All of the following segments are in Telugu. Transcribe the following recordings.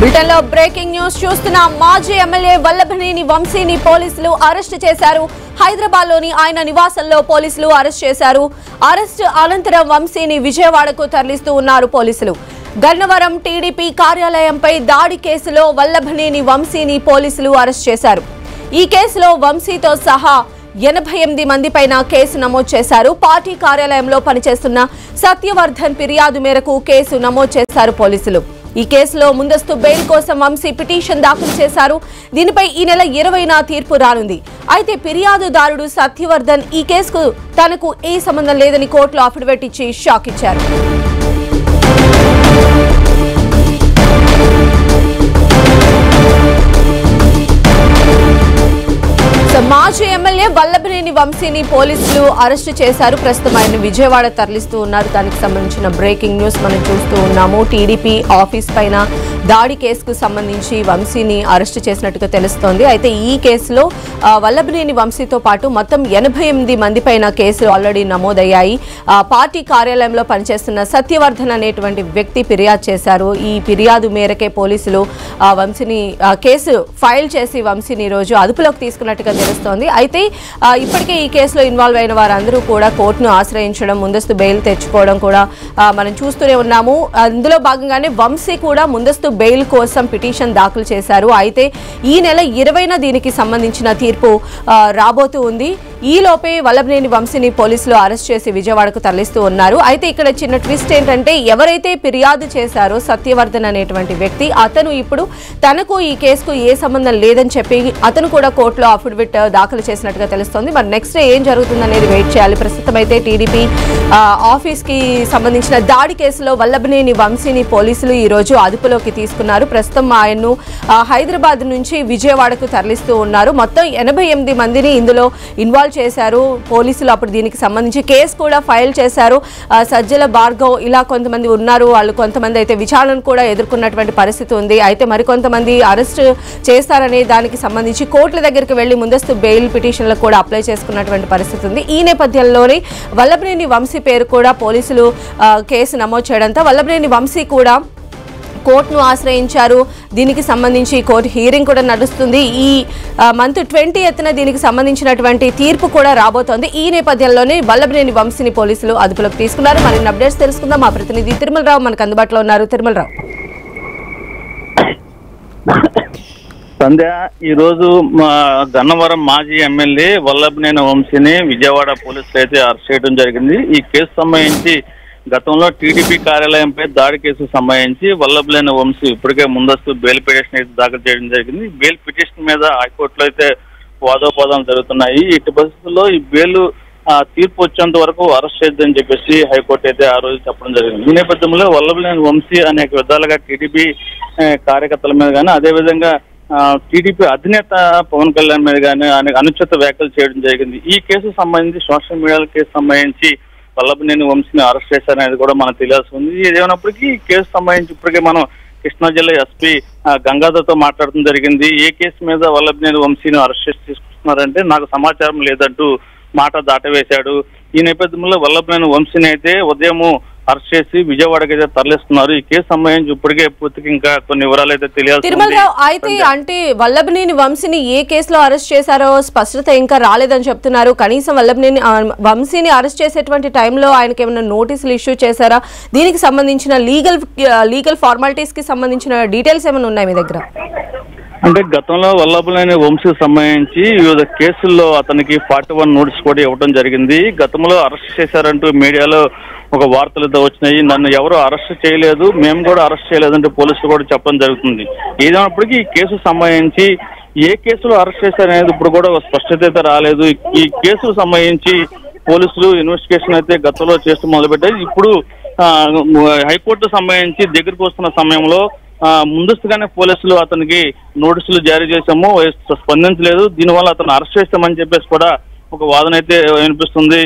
బ్రిటన్లో బ్రేకింగ్ న్యూస్ చూస్తున్న మాజీ ఎమ్మెల్యే వల్లభనేని వంశీని పోలీసులు అరెస్ట్ చేశారు. హైదరాబాద్లోని ఆయన నివాసంలో పోలీసులు అరెస్ట్ చేశారు. అరెస్ట్ అనంతరం వంశీని విజయవాడకు తరలిస్తూ ఉన్నారు పోలీసులు. గన్నవరం టీడీపీ కార్యాలయంపై దాడి కేసులో వల్లభనేని వంశీని పోలీసులు అరెస్ట్ చేశారు. ఈ కేసులో వంశీతో సహా 88 మందిపైన కేసు నమోదు చేశారు. పార్టీ కార్యాలయంలో పనిచేస్తున్న సత్యవర్ధన్ ఫిర్యాదు మేరకు కేసు నమోదు చేశారు పోలీసులు. ఈ కేసులో ముందస్తు బెయిల్ కోసం వంశీ పిటిషన్ దాఖలు చేశారు. దీనిపై ఈ నెల 20న తీర్పు రానుంది. అయితే ఫిర్యాదుదారుడు సత్యవర్ధన్ ఈ కేసుకు తనకు ఏ సంబంధం లేదని కోర్టులో అఫిడవిట్ ఇచ్చి షాక్ ఇచ్చారు. మాజీ ఎమ్మెల్యే వల్లభనేని వంశీని పోలీసులు అరెస్టు చేశారు. ప్రస్తుతం ఆయన విజయవాడ తరలిస్తూ ఉన్నారు. దానికి సంబంధించిన బ్రేకింగ్ న్యూస్ మనం చూస్తూ ఉన్నాము. టీడీపీ ఆఫీస్ పైన దాడి కేసుకు సంబంధించి వంశీని అరెస్టు చేసినట్టుగా తెలుస్తోంది. అయితే ఈ కేసులో వల్లభనేని వంశీతో పాటు మొత్తం 88 మంది పైన కేసులు ఆల్రెడీ నమోదయ్యాయి. పార్టీ కార్యాలయంలో పనిచేస్తున్న సత్యవర్ధన్ అనేటువంటి వ్యక్తి ఫిర్యాదు చేశారు. ఈ ఫిర్యాదు మేరకే పోలీసులు వంశీని కేసు ఫైల్ చేసి వంశీని రోజు అదుపులోకి తీసుకున్నట్టుగా తెలుస్తోంది. అయితే ఇప్పటికే ఈ కేసులో ఇన్వాల్వ్ అయిన వారందరూ కూడా కోర్టును ఆశ్రయించడం, ముందస్తు బెయిల్ తెచ్చుకోవడం కూడా మనం చూస్తూనే ఉన్నాము. అందులో భాగంగానే వంశీ కూడా ముందస్తు బెయిల్ కోసం పిటిషన్ దాఖలు చేశారు. అయితే ఈ నెల 20న దీనికి సంబంధించిన తీర్పు రాబోతూ ఉంది. ఈలోపే వల్లభనేని వంశీని పోలీసులు అరెస్ట్ చేసి విజయవాడకు తరలిస్తూ ఉన్నారు. అయితే ఇక్కడ చిన్న ట్విస్ట్ ఏంటంటే ఎవరైతే ఫిర్యాదు చేశారో సత్యవర్ధన్ అనేటువంటి వ్యక్తి, అతను ఇప్పుడు తనకు ఈ కేసుకు ఏ సంబంధం లేదని చెప్పి అతను కూడా కోర్టులో అఫిడవిట్ దాఖలు చేసినట్టుగా తెలుస్తోంది. మరి నెక్స్ట్ ఏం జరుగుతుందనేది వెయిట్ చేయాలి. ప్రస్తుతం అయితే టీడీపీ ఆఫీస్ కి సంబంధించిన దాడి కేసులో వల్లభనేని వంశీని పోలీసులు ఈ రోజు అదుపులోకి తీసుకున్నారు. ప్రస్తుతం ఆయన్ను హైదరాబాద్ నుంచి విజయవాడకు తరలిస్తూ ఉన్నారు. మొత్తం 88 మందిని ఇందులో ఇన్వాల్వ్ చేశారు పోలీసులు. అప్పుడు దీనికి సంబంధించి కేసు కూడా ఫైల్ చేశారు. సజ్జల భార్గవ్ ఇలా కొంతమంది ఉన్నారు. వాళ్ళు కొంతమంది అయితే విచారణను కూడా ఎదుర్కొన్నటువంటి పరిస్థితి ఉంది. అయితే మరికొంతమంది అరెస్ట్ చేస్తారనే దానికి సంబంధించి కోర్టుల దగ్గరికి వెళ్లి ముందస్తు బెయిల్ పిటిషన్లకు కూడా అప్లై చేసుకున్నటువంటి పరిస్థితి ఉంది. ఈ నేపథ్యంలోనే వల్లభనేని వంశీ పేరు కూడా పోలీసులు కేసు నమోదు చేయడంతో వల్లభనేని వంశీ కూడా కోర్టును ఆశ్రయించారు. దీనికి సంబంధించి కోర్టు హీరింగ్ కూడా నడుస్తుంది. ఈ మంత్ 20న దీనికి సంబంధించినటువంటి తీర్పు కూడా రాబోతోంది. ఈ నేపథ్యంలోనే వల్లభనేని వంశీని పోలీసులు అదుపులోకి తీసుకున్నారు. మరిన్ని అప్డేట్స్ తెలుసుకుందాం. మా ప్రతినిధి తిరుమలరావు మనకు అందుబాటులో ఉన్నారు. తిరుమలరావు, సంధ్య, ఈ రోజు గన్నవరం మాజీ ఎమ్మెల్యే వల్లభనేని వంశీని విజయవాడ పోలీసులు అయితే అరెస్ట్ చేయడం జరిగింది. ఈ కేసు సంబంధించి గతంలో టీడీపీ కార్యాలయంపై దాడి కేసుకు సంబంధించి వల్లభనేని వంశీ ఇప్పటికే ముందస్తు బెయిల్ పిటిషన్ అయితే దాఖలు చేయడం జరిగింది. బెయిల్ పిటిషన్ మీద హైకోర్టులో అయితే వాదోపవాదాలు జరుగుతున్నాయి. ఇటు పరిస్థితుల్లో ఈ బెయిల్ తీర్పు వచ్చేంత వరకు అరెస్ట్ చేయొద్దని చెప్పేసి హైకోర్టు అయితే ఆ రోజు చెప్పడం జరిగింది. ఈ నేపథ్యంలో వల్లభనేని వంశీ అనేక విధాలుగా టీడీపీ కార్యకర్తల మీద కానీ, అదేవిధంగా టీడీపీ అధినేత పవన్ కళ్యాణ్ మీద కానీ అనుచిత వ్యాఖ్యలు చేయడం జరిగింది. ఈ కేసుకు సంబంధించి సోషల్ మీడియా కేసు సంబంధించి వల్లభనేని వంశీని అరెస్ట్ చేశారనేది కూడా మనకు తెలియాల్సి ఉంది. ఏదేమైనప్పటికీ ఈ కేసు సంబంధించి ఇప్పటికే మనం కృష్ణా జిల్లా ఎస్పీ గంగాధర్తో మాట్లాడడం జరిగింది. ఏ కేసు మీద వల్లభనేని వంశీని అరెస్ట్ చేసి తీసుకుంటున్నారంటే నాకు సమాచారం లేదంటూ మాట దాటవేశాడు. ఈ నేపథ్యంలో వల్లభనేని వంశీని అయితే ఉదయం అరెస్ట్ చేసి విజయవాడకి అయితే తరలిస్తున్నారు. ఈ కేసు సంబంధించి ఇప్పటికే పూర్తిగా ఇంకా కొన్ని వివరాలు అయితే తెలియాలి. తిరుమలరావు, అయితే అంటే వల్లభనేని వంశీని ఏ కేసులో అరెస్ట్ చేశారో స్పష్టత ఇంకా రాలేదని చెప్తున్నారు. కనీసం వల్లభనేని వంశీని అరెస్ట్ చేసేటువంటి టైంలో ఆయనకి ఏమైనా నోటీసులు ఇష్యూ చేశారా? దీనికి సంబంధించిన లీగల్ ఫార్మాలిటీస్ కి సంబంధించిన డీటెయిల్స్ ఏమైనా ఉన్నాయి మీ దగ్గర? అంటే గతంలో వల్లభనేని వంశీకి సంబంధించి వివిధ కేసుల్లో అతనికి 41 నోటీస్ కూడా ఇవ్వడం జరిగింది. గతంలో అరెస్ట్ చేశారంటూ మీడియాలో ఒక వార్తలు వచ్చినాయి. నన్ను ఎవరు అరెస్ట్ చేయలేదు, మేము కూడా అరెస్ట్ చేయలేదంటే పోలీసులు కూడా చెప్పడం జరుగుతుంది. ఏదైనప్పటికీ ఈ కేసు సంబంధించి ఏ కేసులో అరెస్ట్ చేశారనేది ఇప్పుడు కూడా స్పష్టత అయితే రాలేదు. ఈ కేసుకు సంబంధించి పోలీసులు ఇన్వెస్టిగేషన్ అయితే గతంలో చేస్తూ మొదలుపెట్టారు. ఇప్పుడు హైకోర్టు సంబంధించి దగ్గరకు వస్తున్న సమయంలో ముందస్తుగానే పోలీసులు అతనికి నోటీసులు జారీ చేశాము, స్పందించలేదు, దీనివల్ల అతను అరెస్ట్ చేస్తామని చెప్పేసి కూడా ఒక వాదన అయితే వినిపిస్తుంది.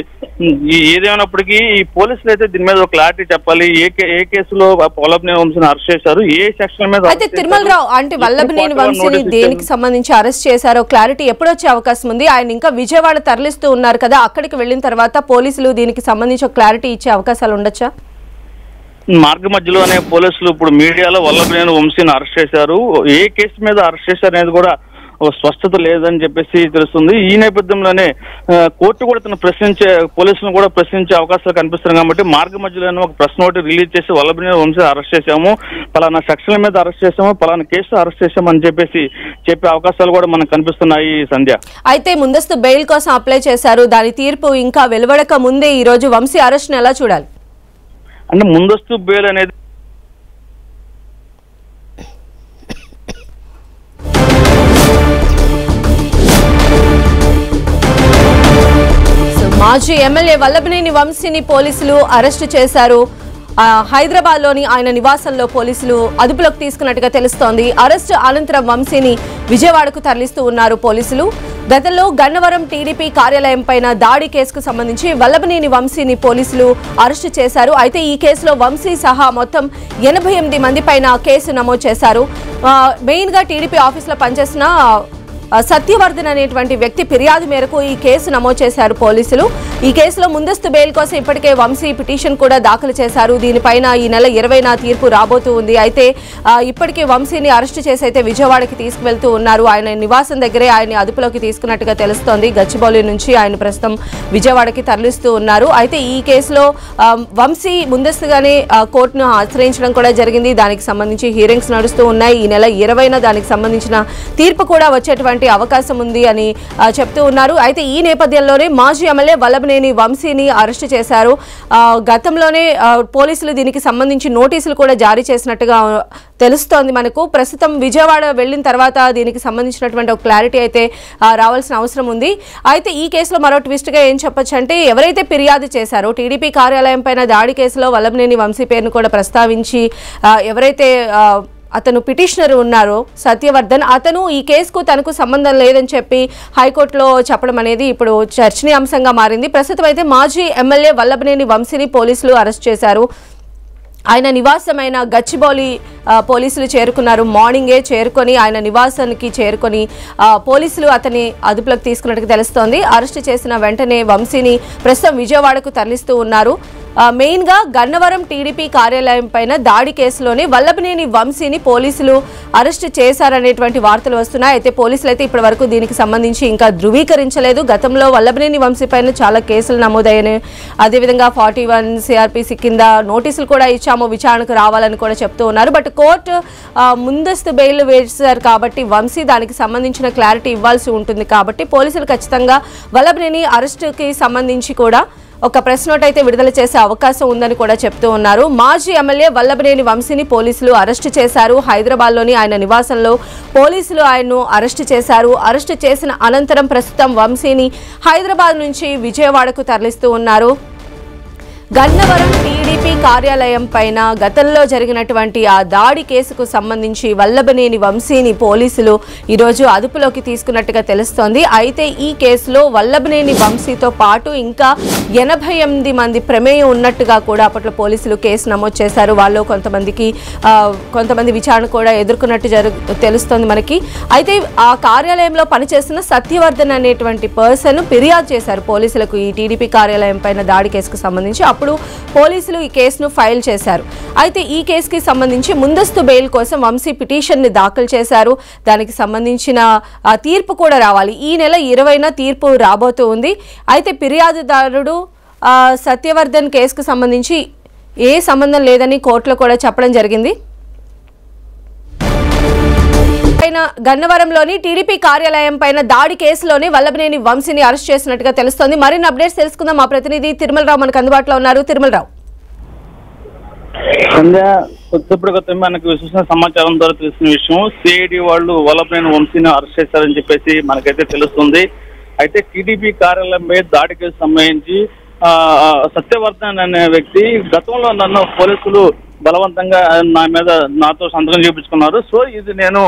ఏదేమైనప్పటికీ ఈ పోలీసులు అయితే దీని మీద ఒక క్లారిటీ చెప్పాలి. ఏ కేసులో వల్లభనేని వంశీని అరెస్ట్ చేశారు, ఏ సెక్షన్ మీద. అయితే తిరుమలరావు, అంటే వల్లభనేని వంశీని దేనికి సంబంధించి అరెస్ట్ చేశారో క్లారిటీ ఎప్పుడు వచ్చే అవకాశం ఉంది? ఆయన ఇంకా విజయవాడ తరలిస్తూ ఉన్నారు కదా, అక్కడికి వెళ్ళిన తర్వాత పోలీసులు దీనికి సంబంధించి ఒక క్లారిటీ ఇచ్చే అవకాశాలు ఉండొచ్చా? మార్గ మధ్యలోనే పోలీసులు ఇప్పుడు మీడియాలో వల్లభనేని వంశీని అరెస్ట్ చేశారు. ఏ కేసు మీద అరెస్ట్ చేశారు అనేది కూడా స్పష్టత లేదని చెప్పేసి తెలుస్తుంది. ఈ నేపథ్యంలోనే కోర్టు కూడా తను పోలీసులను కూడా ప్రశ్నించే అవకాశాలు కనిపిస్తున్నాయి. కాబట్టి మార్గ మధ్యలోనే ఒక ప్రెస్ నోట్ రిలీజ్ చేసి వల్లభనేని వంశీ అరెస్ట్ చేశాము, పలానా సెక్షన్ల మీద అరెస్ట్ చేశాము, పలానా కేసు అరెస్ట్ చేశాము అని చెప్పేసి చెప్పే అవకాశాలు కూడా మనకు కనిపిస్తున్నాయి. సంధ్య, అయితే ముందస్తు బెయిల్ కోసం అప్లై చేశారు. దాని తీర్పు ఇంకా వెలువడక ముందే ఈ రోజు వంశీ అరెస్ట్ ను ఎలా చూడాలి? అంటే ముందస్తు బెయిల్ అనేది మాజీ ఎమ్మెల్యే వల్లభనేని వంశీని పోలీసులు అరెస్టు చేశారు. హైదరాబాద్ లోని ఆయన నివాసంలో పోలీసులు అదుపులోకి తీసుకున్నట్టుగా తెలుస్తోంది. అరెస్టు అనంతరం వంశీని విజయవాడకు తరలిస్తూ ఉన్నారు పోలీసులు. గతంలో గన్నవరం టీడీపీ కార్యాలయం పైన దాడి కేసుకు సంబంధించి వల్లభనేని వంశీని పోలీసులు అరెస్టు చేశారు. అయితే ఈ కేసులో వంశీ సహా మొత్తం 88 మంది పైన కేసు నమోదు చేశారు. మెయిన్ గా టీడీపీ ఆఫీసులో పనిచేసిన సత్యవర్ధన్ అనేటువంటి వ్యక్తి ఫిర్యాదు మేరకు ఈ కేసు నమోదు చేశారు పోలీసులు. ఈ కేసులో ముందస్తు బెయిల్ కోసం ఇప్పటికే వంశీ పిటిషన్ కూడా దాఖలు చేశారు. దీనిపైన ఈ నెల 20న తీర్పు రాబోతూ ఉంది. అయితే ఇప్పటికే వంశీని అరెస్టు చేసి అయితే విజయవాడకి తీసుకువెళ్తూ ఉన్నారు. ఆయన నివాసం దగ్గరే ఆయన అదుపులోకి తీసుకున్నట్టుగా తెలుస్తోంది. గచ్చిబౌలి నుంచి ఆయన ప్రస్తుతం విజయవాడకి తరలిస్తూ ఉన్నారు. అయితే ఈ కేసులో వంశీ ముందస్తుగానే కోర్టును ఆశ్రయించడం కూడా జరిగింది. దానికి సంబంధించి హీరింగ్స్ నడుస్తూ ఉన్నాయి. ఈ నెల 20న దానికి సంబంధించిన తీర్పు కూడా వచ్చేటువంటి అవకాశం ఉంది అని చెప్తూ ఉన్నారు. అయితే ఈ నేపథ్యంలోనే మాజీ ఎమ్మెల్యే వల్లభనేని వంశీని అరెస్టు చేశారు. గతంలోనే పోలీసులు దీనికి సంబంధించి నోటీసులు కూడా జారీ చేసినట్టుగా తెలుస్తోంది మనకు. ప్రస్తుతం విజయవాడ వెళ్లిన తర్వాత దీనికి సంబంధించినటువంటి ఒక క్లారిటీ అయితే రావాల్సిన అవసరం ఉంది. అయితే ఈ కేసులో మరో ట్విస్ట్ గా ఏం చెప్పొచ్చు అంటే, ఎవరైతే ఫిర్యాదు చేశారో టీడీపీ కార్యాలయం పైన దాడి కేసులో వల్లభనేని వంశీ పేరును కూడా ప్రస్తావించి ఎవరైతే అతను పిటిషనర్ ఉన్నారో సత్యవర్ధన్, అతను ఈ కేసుకు తనకు సంబంధం లేదని చెప్పి హైకోర్టులో చెప్పడం అనేది ఇప్పుడు చర్చనీయాంశంగా మారింది. ప్రస్తుతం అయితే మాజీ ఎమ్మెల్యే వల్లభనేని వంశీని పోలీసులు అరెస్ట్ చేశారు. ఆయన నివాసమైన గచ్చిబౌలి పోలీసులు చేరుకున్నారు. మార్నింగే చేరుకొని ఆయన నివాసానికి చేరుకొని పోలీసులు అతని అదుపులోకి తీసుకున్నట్టుగా తెలుస్తోంది. అరెస్టు చేసిన వెంటనే వంశీని ప్రస్తుతం విజయవాడకు తరలిస్తూ ఉన్నారు. మెయిన్ గా గన్నవరం టీడీపీ కార్యాలయం పైన దాడి కేసులోనే వల్లభనేని వంశీని పోలీసులు అరెస్టు చేశారనేటువంటి వార్తలు వస్తున్నాయి. అయితే పోలీసులు అయితే ఇప్పటి వరకు దీనికి సంబంధించి ఇంకా ధృవీకరించలేదు. గతంలో వల్లభనేని వంశీ పైన చాలా కేసులు నమోదయ్యాయి. అదేవిధంగా 41 CRPC కింద నోటీసులు కూడా ఇచ్చాము, విచారణకు రావాలని కూడా చెప్తూ ఉన్నారు. బట్ కోర్టు ముందస్తు బెయిల్ వేశారు కాబట్టి వంశీ దానికి సంబంధించిన క్లారిటీ ఇవ్వాల్సి ఉంటుంది. కాబట్టి పోలీసులు ఖచ్చితంగా వల్లభనేని అరెస్టుకి సంబంధించి కూడా ఒక ప్రెస్ నోట్ అయితే విడుదల చేసే అవకాశం ఉందని కూడా చెప్తూ ఉన్నారు. మాజీ ఎమ్మెల్యే వల్లభనేని వంశీని పోలీసులు అరెస్టు చేశారు. హైదరాబాద్ లోని ఆయన నివాసంలో పోలీసులు ఆయన్ను అరెస్టు చేశారు. అరెస్టు చేసిన అనంతరం ప్రస్తుతం వంశీని హైదరాబాద్ నుంచి విజయవాడకు తరలిస్తూ ఉన్నారు. గన్నవరం టీడీపీ కార్యాలయం పైన గతంలో జరిగినటువంటి ఆ దాడి కేసుకు సంబంధించి వల్లభనేని వంశీని పోలీసులు ఈరోజు అదుపులోకి తీసుకున్నట్టుగా తెలుస్తోంది. అయితే ఈ కేసులో వల్లభనేని వంశీతో పాటు ఇంకా 88 మంది ప్రమేయం ఉన్నట్టుగా కూడా అప్పట్లో పోలీసులు కేసు నమోదు చేశారు. వాళ్ళు కొంతమంది విచారణ కూడా ఎదుర్కొన్నట్టు తెలుస్తోంది మనకి. అయితే ఆ కార్యాలయంలో పనిచేస్తున్న సత్యవర్ధన్ అనేటువంటి పర్సన్ ఫిర్యాదు చేశారు పోలీసులకు ఈ టీడీపీ కార్యాలయం పైన దాడి కేసుకు సంబంధించి. అప్పుడు పోలీసులు ఈ కేసును ఫైల్ చేశారు. అయితే ఈ కేసుకి సంబంధించి ముందస్తు బెయిల్ కోసం వంశీ పిటిషన్ ని దాఖలు చేశారు. దానికి సంబంధించిన తీర్పు కూడా రావాలి. ఈ నెల 20న తీర్పు రాబోతూ ఉంది. అయితే ఫిర్యాదుదారుడు సత్యవర్ధన్ కేసుకు సంబంధించి ఏ సంబంధం లేదని కోర్టులో కూడా చెప్పడం జరిగింది. గన్నవరంలోని టీడీపీ కార్యాలయం పైన దాడి కేసులోనే వల్లభనేని వంశీని అరెస్ట్ చేసినట్టుగా తెలుస్తోంది. మరిన్ని అప్డేట్స్ తెలుసుకుందాం. మా ప్రతినిధి తిరుమలరావు మనకు అందుబాటులో ఉన్నారు. తిరుమలరావు, కొద్దిసేపటి మనకు విశ్వసనీయ సమాచారం ద్వారా తెలిసిన విషయం, సిఐడి వాళ్ళు వల్లభనేని వంశీని అరెస్ట్ చేశారని చెప్పేసి మనకైతే తెలుస్తుంది. అయితే టీడీపీ కార్యాలయం మీద దాడి కేసు సంబంధించి సత్యవర్ధన్ అనే వ్యక్తి గతంలో నన్ను పోలీసులు బలవంతంగా నాతో సంతకం చేయించుకున్నారు. సో ఇది నేను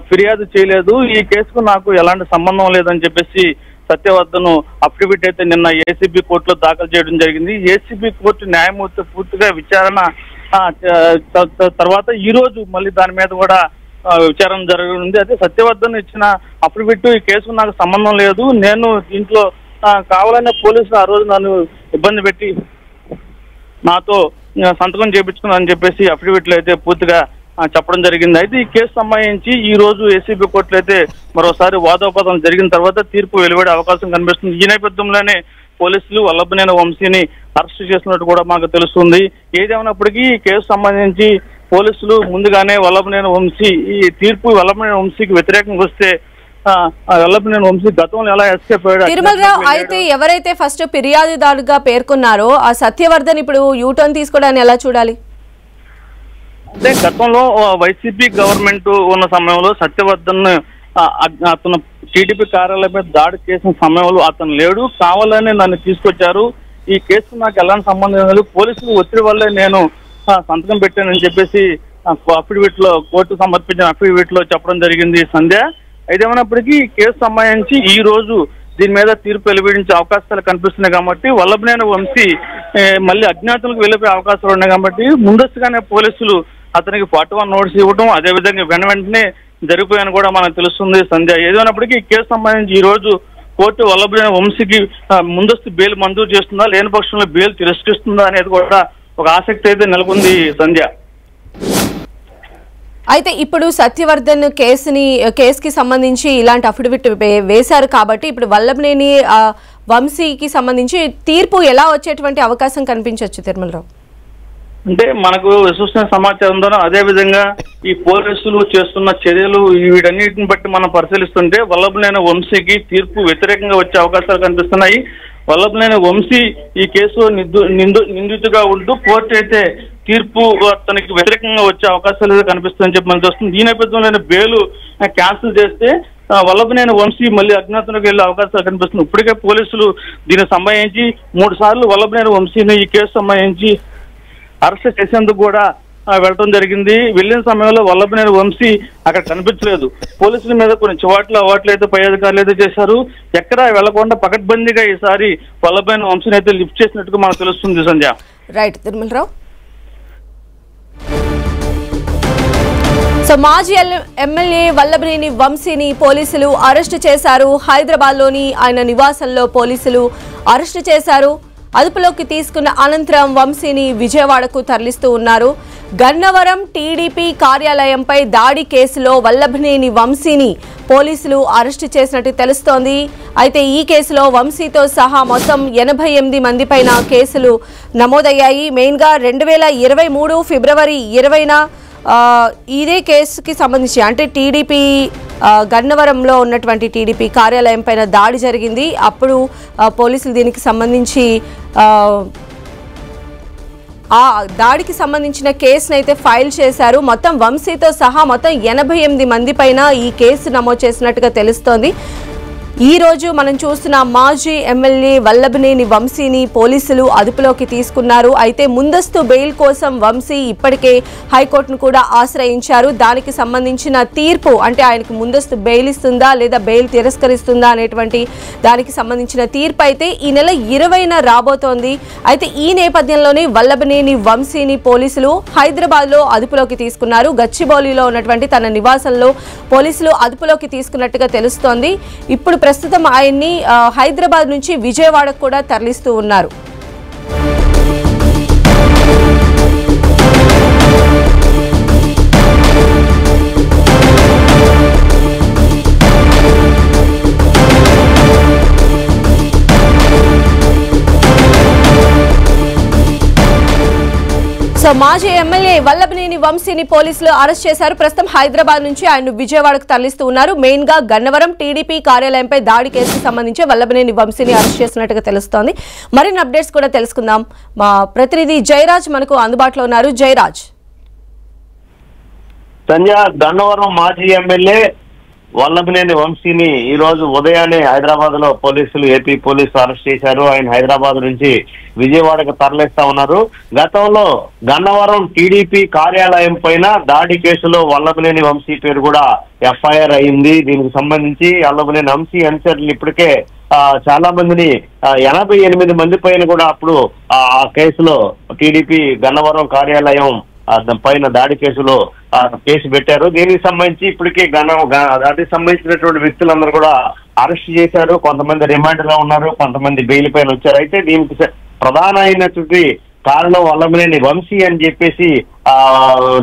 ఫిర్యాదు చేయలేదు, ఈ కేసుకు నాకు ఎలాంటి సంబంధం లేదని చెప్పేసి సత్యవర్ధన్ అఫిడవిట్ అయితే నిన్న ఏసీబీ కోర్టులో దాఖలు చేయడం జరిగింది. ఏసీబీ కోర్టు న్యాయమూర్తి పూర్తిగా విచారణ తర్వాత ఈ రోజు మళ్ళీ దాని మీద కూడా విచారణ జరగనుంది. అయితే సత్యవర్ధన్ ఇచ్చిన అఫిడవిట్ ఈ కేసుకు నాకు సంబంధం లేదు, నేను దీంట్లో కావాలనే పోలీసులు ఆ రోజు నన్ను ఇబ్బంది పెట్టి నాతో సంతకం చేయించుకున్నారని చెప్పేసి అఫిడవిట్లో అయితే పూర్తిగా చెప్పడం జరిగింది. అయితే ఈ కేసు సంబంధించి ఈ రోజు ఏసీబీ కోర్టులో అయితే మరోసారి వాదోపవాదం జరిగిన తర్వాత తీర్పు వెలువడే అవకాశం కనిపిస్తుంది. ఈ నేపథ్యంలోనే పోలీసులు వల్లభనేని వంశీని అరెస్ట్ చేసినట్టు కూడా మాకు తెలుస్తుంది. ఏదేమైనప్పటికీ ఈ కేసు సంబంధించి పోలీసులు ముందుగానే వల్లభనేని వంశీ ఈ తీర్పు వల్లభనేని వంశీకి వ్యతిరేకంగా వస్తే వల్లభనేని వంశీ గతంలో ఎలా ఎస్కేప్ అయ్యాడు. తిరుమలరావు, అయితే ఎవరైతే ఫస్ట్ ఫిర్యాదుదారుగా పేర్కొన్నారో ఆ సత్యవర్ధన్ ఇప్పుడు యూటర్న్ తీసుకోవడాన్ని ఎలా చూడాలి? అంటే గతంలో వైసీపీ గవర్నమెంట్ ఉన్న సమయంలో సత్యవర్ధన్ అతను టీడీపీ కార్యాలయం మీద దాడి చేసిన సమయంలో అతను లేడు, కావాలని నన్ను తీసుకొచ్చారు, ఈ కేసు నాకు ఎలాంటి సంబంధం లేదు, పోలీసులు ఒత్తిడి వల్లే నేను సంతకం పెట్టానని చెప్పేసి అఫిడవిట్ లో కోర్టు సమర్పించిన అఫిడవిట్ లో చెప్పడం జరిగింది సంధ్య. ఏదేమైనప్పటికీ ఈ కేసు సంబంధించి ఈ రోజు దీని మీద తీర్పు వెలువడించే అవకాశాలు కనిపిస్తున్నాయి కాబట్టి వల్లభనేని వంశీ మళ్ళీ అజ్ఞాతులకు వెళ్ళిపోయే అవకాశాలు ఉన్నాయి కాబట్టి ముందస్తుగానే పోలీసులు అతనికి 41 నోటీస్ ఇవ్వడం అదేవిధంగా వెంటనే జరిగిపోయాయని కూడా మనకు తెలుస్తుంది సంధ్య. ఏదైనప్పటికీ ఈ కేసు సంబంధించి ఈ రోజు కోర్టు వల్లభనేని వంశీకి ముందస్తు బెయిల్ మంజూరు చేస్తుందా, లేని పక్షంలో బెయిల్ తిరస్కరిస్తుందా అనేది కూడా ఒక ఆసక్తి అయితే నెలకొంది సంధ్య. అయితే ఇప్పుడు సత్యవర్ధన్ కేసుకి సంబంధించి ఇలాంటి అఫిడవిట్ వేశారు కాబట్టి ఇప్పుడు వల్లభనేని వంశీకి సంబంధించి తీర్పు ఎలా వచ్చేటువంటి అవకాశం కనిపించవచ్చు తిరుమలరావు? అంటే మనకు విశ్వసనీయ సమాచారం ద్వారా అదే విధంగా ఈ పోలీసులు చేస్తున్న చర్యలు వీటన్నిటిని బట్టి మనం పరిశీలిస్తుంటే వల్లభనేని వంశీకి తీర్పు వ్యతిరేకంగా వచ్చే అవకాశాలు కనిపిస్తున్నాయి. వల్లభనేని వంశీ ఈ కేసు నిందితుగా ఉంటూ కోర్టు అయితే తీర్పు అతనికి వ్యతిరేకంగా వచ్చే అవకాశాలు కనిపిస్తుందని చెప్పి మనకు వస్తుంది. ఈ నేపథ్యంలో బెయిల్ క్యాన్సిల్ చేస్తే వల్లభనేని వంశీ మళ్ళీ అజ్ఞాతంలోకి వెళ్లే అవకాశాలు కనిపిస్తుంది. ఇప్పటికే పోలీసులు దీనికి సంబంధించి 3 సార్లు వల్లభనేని వంశీని ఈ కేసు సంబంధించి అరెస్ట్ చేసేందుకు కూడా వెళ్ళడం జరిగింది. వెళ్లిన సమయంలో వల్లభనేని వంశీ అక్కడ కనిపించలేదు. పోలీసుల మీద కొన్ని అవాట్లు అయితే పై అధికారులు అయితే చేశారు. ఎక్కడా వెళ్లకుండా పకడ్బందీగా ఈసారి వల్లభనేని వంశీని అయితే లిఫ్ట్ చేసినట్టుగా మనకు తెలుస్తుంది సంధ్య. రైట్ తిరుమలరావు. సో మాజీ ఎమ్మెల్యే వల్లభనేని వంశీని పోలీసులు అరెస్టు చేశారు. హైదరాబాద్ లోని ఆయన నివాసంలో పోలీసులు అరెస్టు చేశారు. అదుపులోకి తీసుకున్న అనంతరం వంశీని విజయవాడకు తరలిస్తూ ఉన్నారు. గన్నవరం టీడీపీ కార్యాలయంపై దాడి కేసులో వల్లభనేని వంశీని పోలీసులు అరెస్టు చేసినట్టు తెలుస్తోంది. అయితే ఈ కేసులో వంశీతో సహా మొత్తం 88 మందిపైన కేసులు నమోదయ్యాయి. మెయిన్గా 2023 ఫిబ్రవరి 20న ఇదే కేసుకి సంబంధించి అంటే టీడీపీ గన్నవరంలో ఉన్నటువంటి టీడీపీ కార్యాలయం పైన దాడి జరిగింది. అప్పుడు పోలీసులు దీనికి సంబంధించి ఆ దాడికి సంబంధించిన కేసును అయితే ఫైల్ చేశారు. మొత్తం వంశీతో సహా మొత్తం 88 మంది పైన ఈ కేసు నమోదు చేసినట్టుగా తెలుస్తోంది. ఈ రోజు మనం చూస్తున్న మాజీ ఎమ్మెల్యే వల్లభనేని వంశీని పోలీసులు అదుపులోకి తీసుకున్నారు. అయితే ముందస్తు బెయిల్ కోసం వంశీ ఇప్పటికే హైకోర్టును కూడా ఆశ్రయించారు. దానికి సంబంధించిన తీర్పు అంటే ఆయనకు ముందస్తు బెయిల్ ఇస్తుందా లేదా బెయిల్ తిరస్కరిస్తుందా అనేటువంటి దానికి సంబంధించిన తీర్పు అయితే ఈ నెల 20న రాబోతోంది. అయితే ఈ నేపథ్యంలోనే వల్లభనేని వంశీని పోలీసులు హైదరాబాద్లో అదుపులోకి తీసుకున్నారు. గచ్చిబౌలిలో ఉన్నటువంటి తన నివాసంలో పోలీసులు అదుపులోకి తీసుకున్నట్టుగా తెలుస్తోంది. ఇప్పుడు ప్రస్తుతం ఆయన్ని హైదరాబాద్ నుంచి విజయవాడకు కూడా తరలిస్తూ ఉన్నారు. సో మాజీ ఎమ్మెల్యే వల్లభనేని వంశీని పోలీసులు అరెస్ట్ చేశారు. ప్రస్తుతం హైదరాబాద్ నుంచి ఆయన విజయవాడకు తరలిస్తూ ఉన్నారు. మెయిన్ గా గన్నవరం టీడీపీ కార్యాలయంపై దాడి కేసుకు సంబంధించి వల్లభనేని వంశీని అరెస్ట్ చేసినట్టుగా తెలుస్తోంది. మరిన్ని అప్డేట్స్ కూడా తెలుసుకుందాం. మా ప్రతినిధి జయరాజ్ మనకు అందుబాటులో ఉన్నారు. జయరాజ్. గన్నవరం మాజీ ఎమ్మెల్యే వల్లభనేని వంశీని ఈ రోజు ఉదయాన్నే హైదరాబాద్ లో పోలీసులు ఏపీ పోలీసులు అరెస్ట్ చేశారు. ఆయన హైదరాబాద్ నుంచి విజయవాడకు తరలిస్తా ఉన్నారు. గతంలో గన్నవరం టీడీపీ కార్యాలయం పైన దాడి కేసులో వల్లభనేని వంశీ పేరు కూడా ఎఫ్ఐఆర్ అయింది. దీనికి సంబంధించి వల్లభనేని వంశీ అనుచరులు ఇప్పటికే చాలా మందిని 88 మంది పైన కూడా అప్పుడు ఆ కేసులో టీడీపీ గన్నవరం కార్యాలయం పైన దాడి కేసులో కేసు పెట్టారు. దీనికి సంబంధించి ఇప్పటికే దానికి సంబంధించినటువంటి వ్యక్తులందరూ కూడా అరెస్ట్ చేశారు. కొంతమంది రిమాండ్ లో ఉన్నారు, కొంతమంది బెయిల్ పైన వచ్చారు. అయితే దీనికి ప్రధాన అయినటువంటి కారణం వల్లభనేని వంశీ అని చెప్పేసి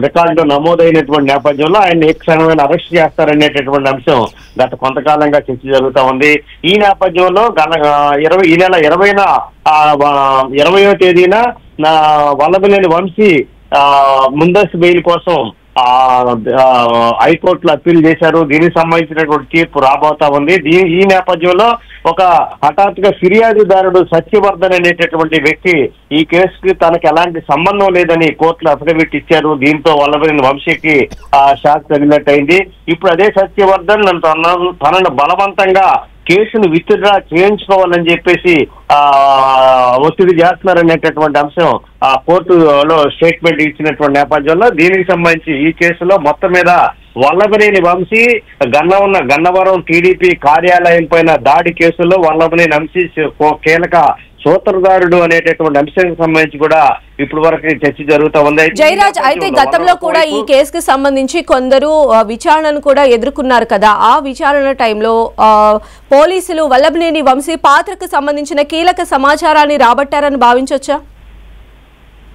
రికార్డులో నమోదైనటువంటి నేపథ్యంలో ఆయన ఏ క్షణమైన అరెస్ట్ చేస్తారనేటటువంటి అంశం గత కొంతకాలంగా చర్చ జరుగుతా ఉంది. ఈ నేపథ్యంలో ఈ నెల 20వ తేదీన వల్లభనేని వంశీ ముందస్తు బెయిల్ కోసం హైకోర్టులో అప్పీల్ చేశారు. దీనికి సంబంధించినటువంటి తీర్పు రాబోతా ఉంది. ఈ నేపథ్యంలో ఒక హఠాత్తుగా ఫిర్యాదుదారుడు సత్యవర్ధన్ అనేటటువంటి వ్యక్తి ఈ కేసుకి తనకు ఎలాంటి సంబంధం లేదని కోర్టులో అఫిడవిట్ ఇచ్చారు. దీంతో వల్లభనేని వంశీకి షాక్ తగిలినట్టయింది. ఇప్పుడు అదే సత్యవర్ధన్ తనను బలవంతంగా కేసును విత్డ్రా చేయించుకోవాలని చెప్పేసి ఒత్తిడి చేస్తున్నారనేటటువంటి అంశం కోర్టులో స్టేట్మెంట్ ఇచ్చినటువంటి నేపథ్యంలో దీనికి సంబంధించి ఈ కేసులో మొత్తం మీద వల్లభనేని వంశీ గన్నవరం టీడీపీ కార్యాలయం పైన దాడి కేసులో వల్లభనేని వంశీ కీలక సూత్రధారుడు అనేటటువంటి అంశానికి సంబంధించి కూడా ఇప్పటి వరకు చర్చ జరుగుతూ ఉంది. జయరాజ్, అయితే గతంలో కూడా ఈ కేసుకి సంబంధించి కొందరు విచారణను కూడా ఎదుర్కొన్నారు కదా. ఆ విచారణ టైంలో పోలీసులు వల్లభనేని వంశీ పాత్రకు సంబంధించిన కీలక సమాచారాన్ని రాబట్టారని భావించవచ్చా?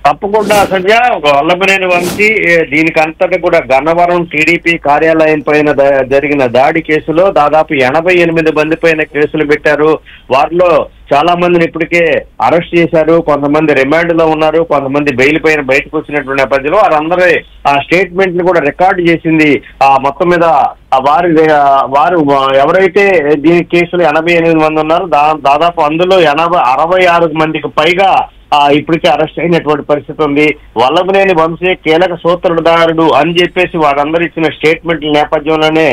తప్పకుండా సంజ, వల్లభనేని వంశీ దీనికి అంతటా కూడా గన్నవరం టీడీపీ కార్యాలయం పైన జరిగిన దాడి కేసులో దాదాపు 88 మంది పైన కేసులు పెట్టారు. వారిలో చాలా మందిని ఇప్పటికే అరెస్ట్ చేశారు. కొంతమంది రిమాండ్ లో ఉన్నారు, కొంతమంది బెయిల్ పైన బయటకు వచ్చినటువంటి నేపథ్యంలో వారందరి ఆ స్టేట్మెంట్ ని కూడా రికార్డు చేసింది. మొత్తం మీద వారు ఎవరైతే దీని కేసులో 88 మంది ఉన్నారు, దాదాపు అందులో 66 మందికి పైగా ఇప్పటికే అరెస్ట్ అయినటువంటి పరిస్థితి ఉంది. వల్లభనేని వంశీ కీలక సూత్రధారుడు అని చెప్పేసి వారందరూ ఇచ్చిన స్టేట్మెంట్ల నేపథ్యంలోనే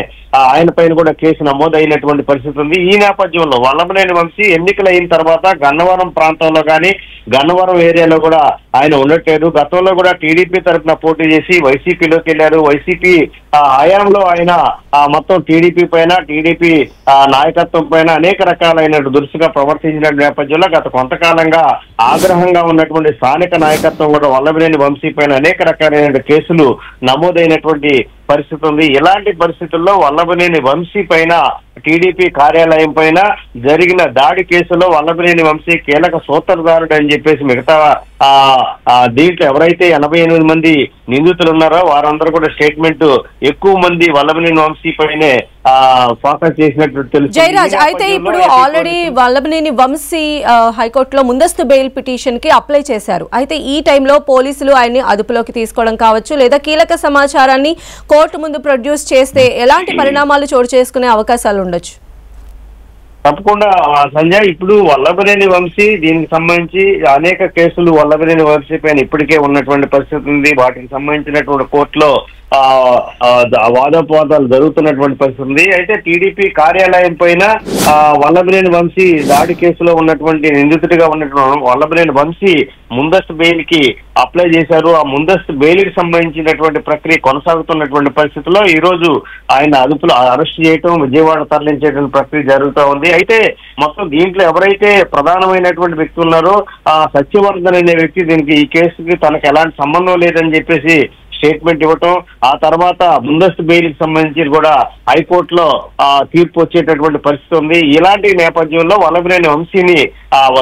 ఆయన పైన కూడా కేసు నమోదైనటువంటి పరిస్థితి ఉంది. ఈ నేపథ్యంలో వల్లభనేని వంశీ ఎన్నికలైన తర్వాత గన్నవరం ప్రాంతంలో కానీ గన్నవరం ఏరియాలో కూడా ఆయన ఉండట్లేదు. గతంలో కూడా టీడీపీ తరఫున పోటీ చేసి వైసీపీలోకి వెళ్ళారు. వైసీపీ హయాంలో ఆయన మొత్తం టీడీపీ పైన టీడీపీ నాయకత్వం పైన అనేక రకాలైన దురుసుగా ప్రవర్తించిన నేపథ్యంలో గత కొంతకాలంగా ఆగ్రహంగా ఉన్నటువంటి స్థానిక నాయకత్వం కూడా వల్లభనేని వంశీ పైన అనేక రకాలైన కేసులు నమోదైనటువంటి పరిస్థితి ఉంది. ఇలాంటి పరిస్థితుల్లో వల్లభనేని వంశీ పైన టీడీపీ కార్యాలయం పైన జరిగిన దాడి కేసులో వల్లభనేని వంశీ కీలక సూత్రధారుడు అని చెప్పేసి మిగతా దీంట్లో ఎవరైతే 88 మంది నిందితులు ఉన్నారో వారందరూ కూడా స్టేట్మెంట్ ఎక్కువ మంది వల్లభనేని వంశీ పైనే ఫోకస్ చేసినట్టు తెలుసు. జయరాజ్, అయితే ఇప్పుడు ఆల్రెడీ వల్లభనేని వంశీ హైకోర్టులో ముందస్తు బెయిల్ పిటిషన్ కి అప్లై చేశారు. అయితే ఈ టైంలో పోలీసులు ఆయన్ని అదుపులోకి తీసుకోవడం కావచ్చు లేదా కీలక సమాచారాన్ని కోర్టు ముందు ప్రొడ్యూస్ చేస్తే ఎలాంటి పరిణామాలు చోటు చేసుకునే అవకాశాలు ఉండొచ్చు? తప్పకుండా సంజయ్, ఇప్పుడు వల్లభనేని వంశీ దీనికి సంబంధించి అనేక కేసులు వల్లభనేని వంశీ పైన ఇప్పటికే ఉన్నటువంటి పరిస్థితి ఉంది. వాటికి సంబంధించినటువంటి కోర్టులో వాదోపవాదాలు జరుగుతున్నటువంటి పరిస్థితి ఉంది. అయితే టీడీపీ కార్యాలయం పైన వల్లభనేని వంశీ దాడి కేసులో ఉన్నటువంటి నిందితుడిగా ఉన్నటువంటి వల్లభనేని వంశీ ముందస్తు బెయిల్ కి అప్లై చేశారు. ఆ ముందస్తు బెయిల్ కి సంబంధించినటువంటి ప్రక్రియ కొనసాగుతున్నటువంటి పరిస్థితిలో ఈ రోజు ఆయన అదుపులో అరెస్ట్ చేయటం, విజయవాడ తరలించేటువంటి ప్రక్రియ జరుగుతూ ఉంది. అయితే మొత్తం దీంట్లో ఎవరైతే ప్రధానమైనటువంటి వ్యక్తి ఉన్నారో సత్యవర్ధన్ అనే వ్యక్తి దీనికి ఈ కేసుకి తనకు ఎలాంటి సంబంధం లేదని చెప్పేసి స్టేట్మెంట్ ఇవ్వటం, ఆ తర్వాత ముందస్తు బెయిల్ కి సంబంధించి కూడా హైకోర్టులో తీర్పు వచ్చేటటువంటి పరిస్థితి ఉంది. ఇలాంటి నేపథ్యంలో వల్లభనేని వంశీని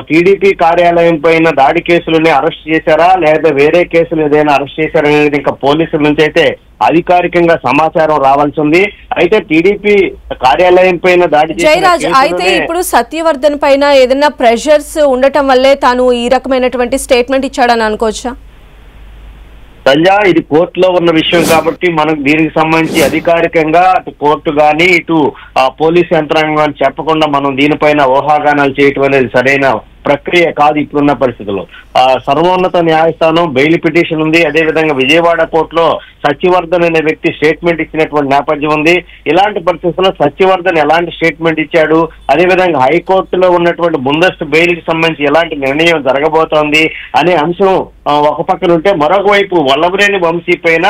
టీడీపీ కార్యాలయం పైన దాడి కేసులని అరెస్ట్ చేశారా లేదా వేరే కేసులు ఏదైనా అరెస్ట్ చేశారా అనేది ఇంకా పోలీసుల నుంచి అయితే అధికారికంగా సమాచారం రావాల్సి ఉంది. అయితే టీడీపీ కార్యాలయం పైన దాడి జయరాజ్, అయితే ఇప్పుడు సత్యవర్ధన్ పైన ఏదైనా ప్రెషర్స్ ఉండటం వల్లే తాను ఈ రకమైనటువంటి స్టేట్మెంట్ ఇచ్చాడని అనుకోవచ్చా? సంజా, ఇది కోర్టులో ఉన్న విషయం కాబట్టి మనకు దీనికి సంబంధించి అధికారికంగా అటు కోర్టు కానీ ఇటు పోలీస్ యంత్రాంగం కానీ చెప్పకుండా మనం దీనిపైన ఊహాగానాలు చేయటం అనేది సరైన ప్రక్రియ కాదు ఇప్పుడున్న పరిస్థితుల్లో. సర్వోన్నత న్యాయస్థానం బెయిల్ పిటిషన్ ఉంది. అదేవిధంగా విజయవాడ కోర్టులో సత్యవర్ధన్ అనే వ్యక్తి స్టేట్మెంట్ ఇచ్చినటువంటి నేపథ్యం ఉంది. ఇలాంటి పరిస్థితుల్లో సత్యవర్ధన్ ఎలాంటి స్టేట్మెంట్ ఇచ్చాడు, అదేవిధంగా హైకోర్టులో ఉన్నటువంటి ముందస్తు బెయిల్ కి సంబంధించి ఎలాంటి నిర్ణయం జరగబోతోంది అనే అంశం ఒక పక్కన ఉంటే, మరొక వైపు వల్లభనేని వంశీ పైన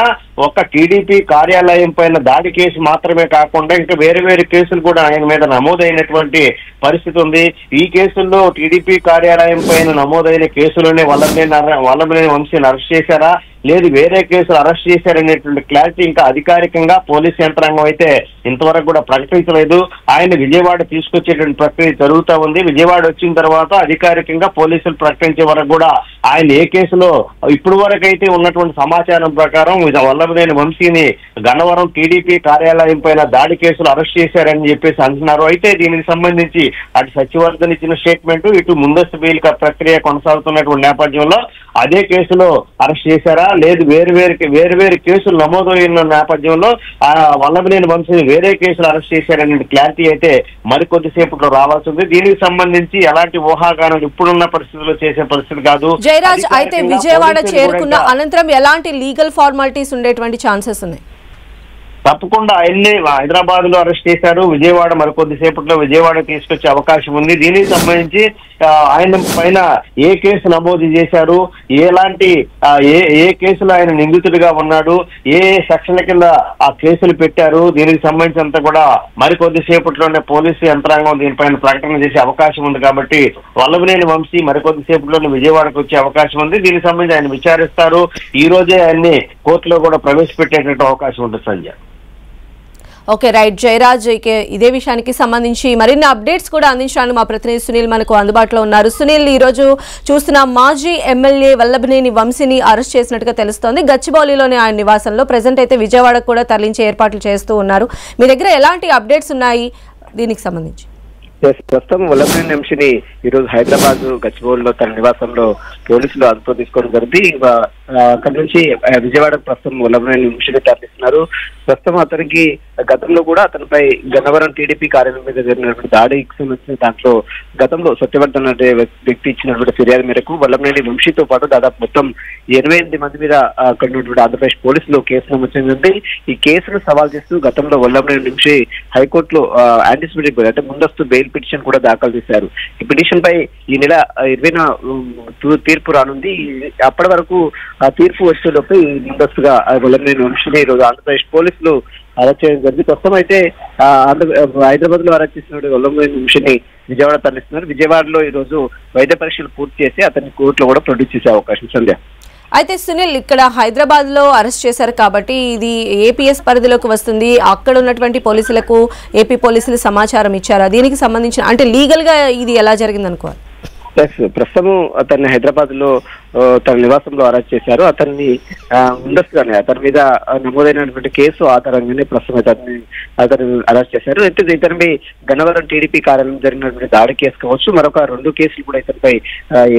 ఒక టీడీపీ కార్యాలయం పైన దాడి కేసు మాత్రమే కాకుండా ఇంకా వేరే వేరే కేసులు కూడా ఆయన మీద నమోదైనటువంటి పరిస్థితి ఉంది. ఈ కేసుల్లో టీడీపీ కార్యాలయం పైన నమోదైన కేసులోనే వల్లభనేని వంశీని అరెస్ట్ చేశారా లేదు వేరే కేసులు అరెస్ట్ చేశారనేటువంటి క్లారిటీ ఇంకా అధికారికంగా పోలీస్ యంత్రాంగం అయితే ఇంతవరకు కూడా ప్రకటించలేదు. ఆయన విజయవాడ తీసుకొచ్చేటువంటి ప్రక్రియ జరుగుతూ ఉంది. విజయవాడ వచ్చిన తర్వాత అధికారికంగా పోలీసులు ప్రకటించే వరకు కూడా ఆయన ఏ కేసులో ఇప్పుడు వరకు అయితే ఉన్నటువంటి సమాచారం ప్రకారం వల్లభనేని వంశీని గన్నవరం టీడీపీ కార్యాలయం పైన దాడి కేసులు అరెస్ట్ చేశారని చెప్పేసి అంటున్నారు. అయితే దీనికి సంబంధించి అటు సచివర్ధన్ ఇచ్చిన స్టేట్మెంట్, ఇటు ముందస్తు బెయిల్ ప్రక్రియ కొనసాగుతున్నటువంటి నేపథ్యంలో అదే కేసులో అరెస్ట్ చేశారా, లేదు వేరు కేసులు నమోదైన నేపథ్యంలో వల్లభనేని వంశీని వేరే కేసులు అరెస్ట్ చేశారనే క్లారిటీ అయితే మరికొద్దిసేపట్లో రావాల్సి ఉంది. దీనికి సంబంధించి ఎలాంటి ఊహాగానం ఇప్పుడున్న పరిస్థితుల్లో చేసే పరిస్థితి కాదు. జయరాజ్, అయితే విజయవాడ చేరుకున్న అనంతరం ఎలాంటి లీగల్ ఫార్మాలిటీస్ ఉండేటువంటి ఛాన్సెస్ ఉన్నాయి? తప్పకుండా ఆయన్ని హైదరాబాద్ లో అరెస్ట్ చేశారు. విజయవాడ మరికొద్దిసేపట్లో విజయవాడ తీసుకొచ్చే అవకాశం ఉంది. దీనికి సంబంధించి ఆయన పైన ఏ కేసు నమోదు చేశారు, ఎలాంటి ఏ కేసులో ఆయన నిందితుడిగా ఉన్నాడు, ఏ సెక్షన్ల కింద ఆ కేసులు పెట్టారు, దీనికి సంబంధించినంత కూడా మరికొద్దిసేపట్లోనే పోలీసు యంత్రాంగం దీనిపైన ప్రకటన చేసే అవకాశం ఉంది. కాబట్టి వల్లభనేని వంశీ మరికొద్దిసేపట్లోనే విజయవాడకు వచ్చే అవకాశం ఉంది. దీనికి సంబంధించి ఆయన విచారిస్తారు. ఈ రోజే ఆయన్ని కోర్టులో కూడా ప్రవేశపెట్టేటువంటి అవకాశం ఉంటుంది. Sanjay, okay, right Jayaraj. ఇదే విషయానికి సంబంధించి మరిన్ని అప్డేట్స్ కూడా అందించడానికి మా ప్రతినిధి సునీల్ మనకు అందుబాటులో ఉన్నారు. సునీల్, ఈ రోజు చూస్తున్న మాజీ ఎమ్మెల్యే వల్లభనేని వంశీని అరెస్ట్ చేసినట్టుగా తెలుస్తోంది. గచ్చిబౌలిలోని ఆయన నివాసంలో ప్రెజెంట్ అయితే విజయవాడకు కూడా తరలించే ఏర్పాట్లు చేస్తూ ఉన్నారు. మీ దగ్గర ఎలాంటి అప్డేట్స్ ఉన్నాయి దీనికి సంబంధించి? ప్రస్తుతం వల్లభనేని వంశీని ఈరోజు హైదరాబాద్ గచ్చిబౌలిలో తన నివాసంలో పోలీసులు అదుపులో తీసుకోవడం జరిగింది. అక్కడి నుంచి విజయవాడ ప్రస్తుతం వల్లభనేని వంశీని తరలిస్తున్నారు. ప్రస్తుతం అతనికి గతంలో కూడా అతనిపై గన్నవరం టీడీపీ కార్యాలయం మీద జరిగినటువంటి దాడికి సంబంధించిన దాంట్లో గతంలో సత్యవర్ధన్ అనే వ్యక్తి ఇచ్చినటువంటి ఫిర్యాదు మేరకు వల్లభనేని వంశీతో పాటు దాదాపు మొత్తం 88 మంది మీద అక్కడ ఉన్నటువంటి ఆంధ్రప్రదేశ్ పోలీసులు కేసు నమోదు చేసింది. ఈ కేసును సవాల్ చేస్తూ గతంలో వల్లభనేని వంశీ హైకోర్టులో యాంటిసిపేటరీ బెయిల్ అంటే ముందస్తు బెయిల్ పిటిషన్ కూడా దాఖలు చేశారు. ఈ పిటిషన్ పై ఈ నెల 20న తీర్పు రానుంది. అప్పటి వరకు ఆ తీర్పు వచ్చేలోపు ముందస్తుగా వల్లభనేని వంశీని ఈరోజు ఆంధ్రప్రదేశ్ పోలీసులు అరెస్ట్ చేయడం జరిగింది. ప్రస్తుతం అయితే హైదరాబాద్ లో అరెస్ట్ చేసిన వల్లభనేని వంశీని విజయవాడ తరలిస్తున్నారు. విజయవాడలో ఈ రోజు వైద్య పరీక్షలు పూర్తి చేసి అతన్ని కోర్టులో కూడా ప్రొడ్యూస్ చేసే అవకాశం ఉంది. అయితే సునీల్, ఇక్కడ హైదరాబాద్ లో అరెస్ట్ చేశారు కాబట్టి ఇది ఏపీఎస్ పరిధిలోకి వస్తుంది. అక్కడ ఉన్నటువంటి పోలీసులకు ఏపీ పోలీసులు సమాచారం ఇచ్చారా? దీనికి సంబంధించిన అంటే లీగల్ గా ఇది ఎలా జరిగింది అనుకోవాలి? ప్రస్తుతం అతన్ని హైదరాబాద్ లో తన నివాసంలో అరెస్ట్ చేశారు. అతన్ని ముందస్తుగానే అతని మీద నమోదైనటువంటి కేసు ఆధారంగానే ప్రస్తుతం అతను అరెస్ట్ చేశారు. అయితే ఇతనిపై గన్నవరం టీడీపీ కార్యాలయం జరిగినటువంటి దాడి కేసు కావచ్చు, మరొక 2 కేసులు కూడా ఇతనిపై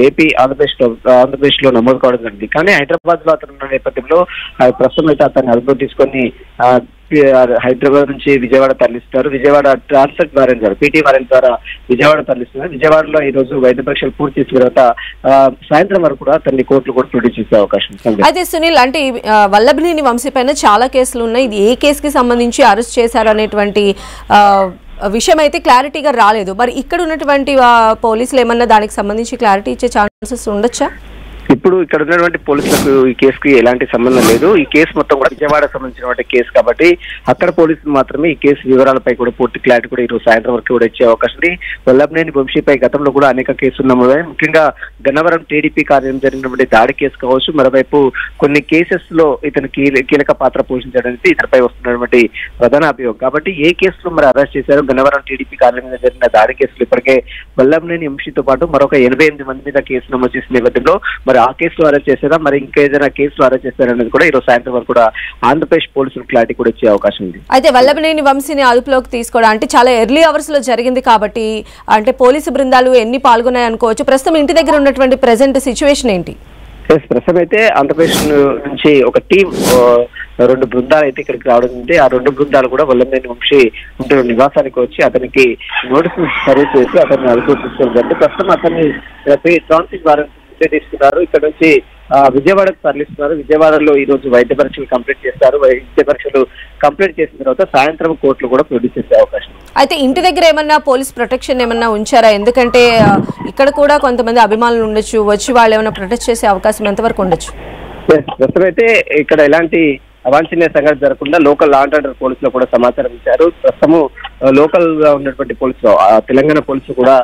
ఏపీ ఆంధ్రప్రదేశ్ లో నమోదు కావడం జరిగింది. కానీ హైదరాబాద్ లో అతను ఉన్న నేపథ్యంలో ప్రస్తుతం అయితే అతన్ని అదుపులో తీసుకొని హైదరాబాద్ నుంచి విజయవాడ తరలిస్తారు. విజయవాడ ట్రాన్స్ఫర్ వారెంట్ ద్వారా పీటీ వారెంట్ ద్వారా విజయవాడ తరలిస్తున్నారు. విజయవాడలో ఈ రోజు వైద్య పరీక్షలు పూర్తి చేసిన తర్వాత సాయంత్రం వరకు కూడా అతన్ని కోర్టులు కూడా ప్రొడ్యూస్ చేసే అవకాశం ఉంది. అయితే సునీల్, అంటే వల్లభనేని వంశీ పైన చాలా కేసులు ఉన్నాయి. ఇది ఏ కేసుకి సంబంధించి అరెస్ట్ చేశారు అనేటువంటి విషయం అయితే క్లారిటీగా రాలేదు. మరి ఇక్కడ ఉన్నటువంటి పోలీసులు ఏమన్నా దానికి సంబంధించి క్లారిటీ ఇచ్చే ఛాన్సెస్ ఉండొచ్చా? ఇప్పుడు ఇక్కడ ఉన్నటువంటి పోలీసులకు ఈ కేసుకి ఎలాంటి సంబంధం లేదు. ఈ కేసు మొత్తం కూడా విజయవాడకు సంబంధించినటువంటి కేసు కాబట్టి అక్కడ పోలీసులు మాత్రమే ఈ కేసు వివరాలపై కూడా పూర్తి క్లారిటీ కూడా ఈరోజు సాయంత్రం వరకు కూడా ఇచ్చే అవకాశం ఉంది. వల్లభనేని వంశీపై గతంలో కూడా అనేక కేసులు నమోదాయి. ముఖ్యంగా గన్నవరం టీడీపీ కార్యాలయం జరిగినటువంటి దాడి కేసు కావచ్చు, మరోవైపు కొన్ని కేసెస్ లో ఇతను కీలక పాత్ర పోషించడానికి ఇతనిపై వస్తున్నటువంటి ప్రధాన అభియోగం. కాబట్టి ఏ కేసులో మరి అరెస్ట్ చేశారు? గన్నవరం టీడీపీ కార్యాలయం మీద జరిగిన దాడి కేసులు ఇప్పటికే వల్లభనేని వంశీతో పాటు మరొక 88 మంది మీద కేసు నమోదు చేసిన నేపథ్యంలో మరి ఆ కేసులో అరెస్ట్ చేశారా, మరి ఇంకేదైనా కేసులో అరెస్ట్ చేశారనేది కూడా ఈరోజు సాయంత్రం వరకు కూడా ఆంధ్రప్రదేశ్ పోలీసులు క్లారిటీ కూడా ఇచ్చే అవకాశం ఉంది. అయితే వల్లభనేని వంశీని అదుపులోకి తీసుకోవడం అంటే చాలా ఎర్లీ అవర్స్ లో జరిగింది కాబట్టి అంటే పోలీసు బృందాలు ఎన్ని పాల్గొన్నాయి అనుకోవచ్చు. ప్రస్తుతం ఇంటి దగ్గర ఉన్నటువంటి ప్రెసెంట్ సిచ్యువేషన్ ఏంటి? ప్రస్తుతం అయితే ఆంధ్రప్రదేశ్ నుంచి ఒక టీం 2 బృందాలు అయితే ఇక్కడికి రావడం ఉంది. ఆ 2 బృందాలు కూడా వల్లభనేని వంశీ ఉంటున్న నివాసానికి వచ్చి అతనికి నోటీసులు సర్వీస్ చేసి అతన్ని అదుపులోకి తీసుకోవడం. ప్రస్తుతం అతన్ని ట్రాన్సిట్ వారెంట్ తీసుకున్నారు. ఇక్కడ నుంచి విజయవాడకు తరలిస్తున్నారు. విజయవాడలో ఈ రోజు వైద్య పరీక్షలు కంప్లీట్ చేస్తారు. వైద్య పరీక్షలు కంప్లీట్ చేసిన తర్వాత సాయంత్రం కోర్టులు కూడా ప్రొడ్యూస్ చేసే అవకాశం. అయితే ఇంటి దగ్గర ఏమన్నా పోలీస్ ప్రొటెక్షన్ ఏమన్నా ఉంచారా? ఎందుకంటే ఇక్కడ కూడా కొంతమంది అభిమానులు ఉండొచ్చు, వచ్చి వాళ్ళు ఏమైనా ప్రొటెక్ట్ చేసే అవకాశం ఎంతవరకు ఉండొచ్చు? ప్రస్తుతం అయితే ఇక్కడ ఎలాంటి అవాంఛనీయ సంఘటన జరగకుండా లోకల్ లా అండ్ ఆర్డర్ పోలీసులు కూడా సమాచారం ఇచ్చారు. ప్రస్తుతం లోకల్ గా ఉన్నటువంటి పోలీసులు తెలంగాణ పోలీసులు కూడా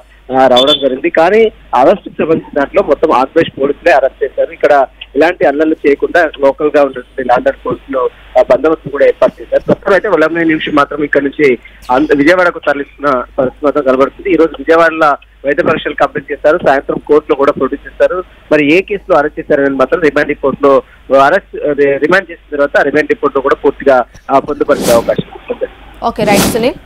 రావడం జరిగింది. కానీ అరెస్ట్ సంబంధించిన దాంట్లో మొత్తం ఆంధ్రప్రదేశ్ పోలీసులే అరెస్ట్ చేశారు. ఇక్కడ ఇలాంటి అల్లర్లు చేయకుండా లోకల్ గా ఉన్నటువంటి లాండర్ పోలీసులు బందోబస్తు కూడా ఏర్పాటు చేశారు. ప్రస్తుతం అయితే వల్లభనేని వంశీ మాత్రం ఇక్కడ నుంచి విజయవాడకు తరలిస్తున్న పరిస్థితి మాత్రం కనబడుతుంది. ఈ రోజు విజయవాడలో వైద్య పరీక్షలు కంప్లీట్ చేస్తారు. సాయంత్రం కోర్టులో కూడా ప్రొడ్యూస్ చేస్తారు. మరి ఏ కేసులో అరెస్ట్ చేశారని మాత్రం రిమాండ్ రిపోర్ట్ లో రిమాండ్ చేసిన తర్వాత రిమాండ్ రిపోర్ట్ లో కూడా పూర్తిగా పొందుపరిచే అవకాశం ఉంది. Okay, right Sunil.